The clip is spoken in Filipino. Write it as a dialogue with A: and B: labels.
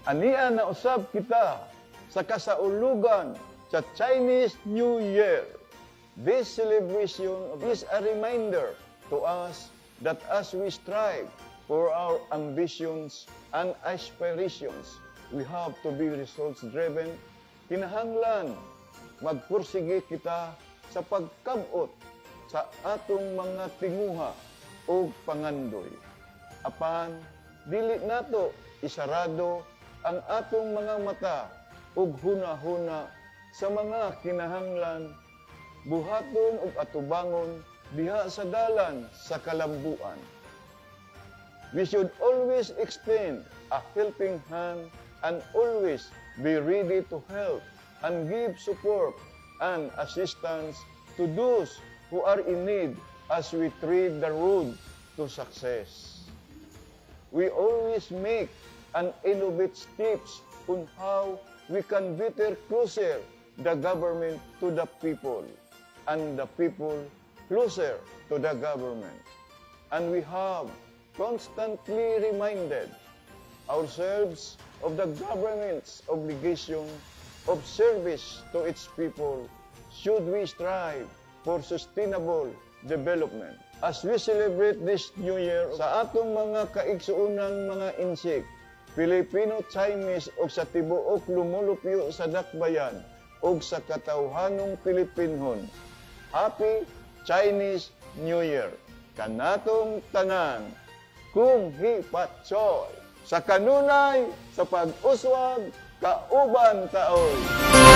A: Ania na usab kita sa kasaulugan sa Chinese New Year. This celebration is a reminder to us that as we strive for our ambitions and aspirations, we have to be results-driven. Kinahanglan magpursige kita sa pagkabot sa atong mga tinguha o pangandoy. Apan, dili nato isarado ang atong mga mata ug hunahuna sa mga kinahanglan, buhaton ug atubangon diha sa dalan sa kalambuan. We should always extend a helping hand and always be ready to help and give support and assistance to those who are in need as we tread the road to success. We always make and innovate steps on how we can better closer the government to the people and the people closer to the government. And we have constantly reminded ourselves of the government's obligation of service to its people should we strive for sustainable development. As we celebrate this New Year, sa atong mga kaigsuunang mga insik, Filipino-Chinese o sa tibuok lumulupyo sa dakbayan o sa katawhanong Pilipinhon, Happy Chinese New Year! Kanatong tanan, kung hipatsoy, sa kanunay, sa pag-uswag, kauban taon.